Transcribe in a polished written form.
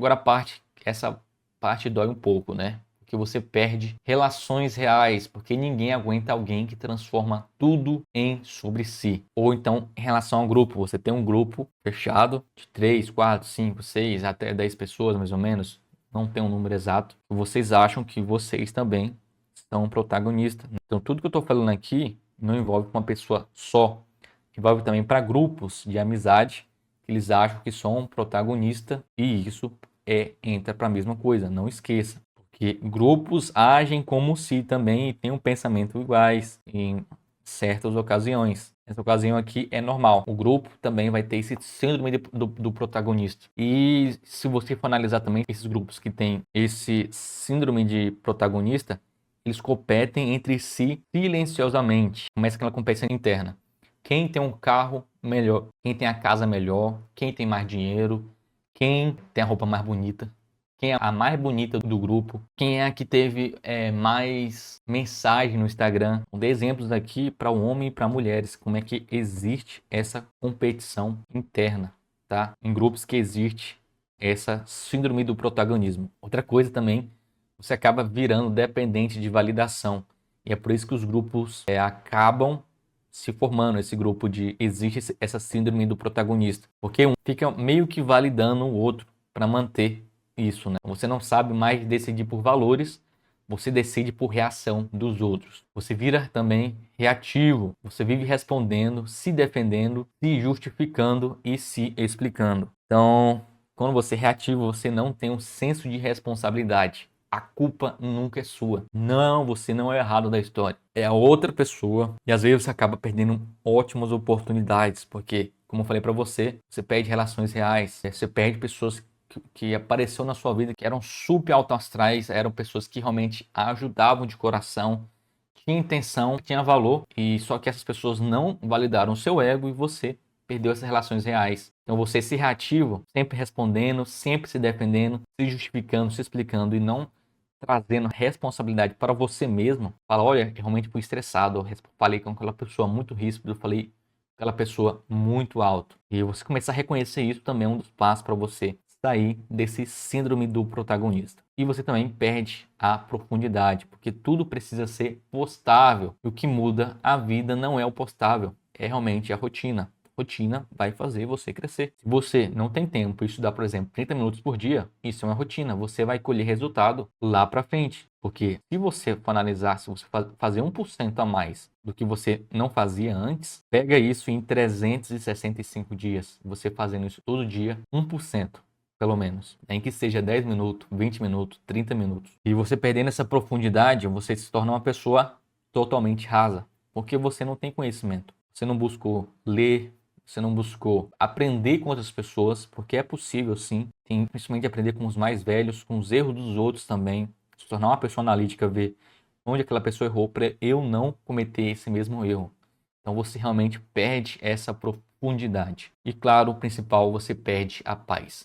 Agora essa parte dói um pouco, né? Porque você perde relações reais, porque ninguém aguenta alguém que transforma tudo em sobre si. Ou então, em relação ao grupo, você tem um grupo fechado de 3, 4, 5, 6, até 10 pessoas, mais ou menos. Não tem um número exato. Vocês acham que vocês também são protagonistas. Então, tudo que eu estou falando aqui não envolve uma pessoa só. Envolve também para grupos de amizade que eles acham que são protagonista e isso entra para a mesma coisa. Não esqueça. Porque grupos agem como se também têm um pensamento iguais em certas ocasiões. Essa ocasião aqui é normal. O grupo também vai ter esse síndrome do protagonista. E se você for analisar também esses grupos que têm esse síndrome de protagonista, eles competem entre si silenciosamente. Começa aquela competição interna. Quem tem um carro melhor, quem tem a casa melhor, quem tem mais dinheiro, quem tem a roupa mais bonita, quem é a mais bonita do grupo, quem é a que teve mais mensagem no Instagram. Vou dar exemplos aqui para o homem e para mulheres, como é que existe essa competição interna, tá? Em grupos que existe essa síndrome do protagonismo. Outra coisa também, você acaba virando dependente de validação. E é por isso que os grupos acabam se formando, esse grupo de existe essa síndrome do protagonista. Porque um fica meio que validando o outro para manter isso, né? Você não sabe mais decidir por valores, você decide por reação dos outros. Você vira também reativo, você vive respondendo, se defendendo, se justificando e se explicando. Então, quando você é reativo, você não tem um senso de responsabilidade. A culpa nunca é sua. Não, você não é errado da história. É a outra pessoa. E às vezes você acaba perdendo ótimas oportunidades, porque, como eu falei para você, você perde relações reais, você perde pessoas que apareceu na sua vida que eram super alto astrais, eram pessoas que realmente ajudavam de coração, tinha intenção, tinha valor, e só que essas pessoas não validaram o seu ego e você perdeu essas relações reais. Então você se reativo, sempre respondendo, sempre se defendendo, se justificando, se explicando e não trazendo responsabilidade para você mesmo. Fala, olha, eu realmente fui estressado, eu falei com aquela pessoa muito ríspida, eu falei com aquela pessoa muito alto. E você começar a reconhecer isso também é um dos passos para você sair desse síndrome do protagonista. E você também perde a profundidade, porque tudo precisa ser postável. E o que muda a vida não é o postável, é realmente a rotina. Rotina vai fazer você crescer. Se você não tem tempo para estudar, por exemplo, 30 minutos por dia, isso é uma rotina. Você vai colher resultado lá para frente. Porque se você for analisar, se você fazer 1% a mais do que você não fazia antes, pega isso em 365 dias. Você fazendo isso todo dia, 1%. Pelo menos. Nem que seja 10 minutos, 20 minutos, 30 minutos. E você perdendo essa profundidade, você se torna uma pessoa totalmente rasa. Porque você não tem conhecimento. Você não buscou ler, você não buscou aprender com outras pessoas, porque é possível sim. Tem principalmente aprender com os mais velhos, com os erros dos outros também. Se tornar uma pessoa analítica, ver onde aquela pessoa errou para eu não cometer esse mesmo erro. Então você realmente perde essa profundidade. E claro, o principal, você perde a paz.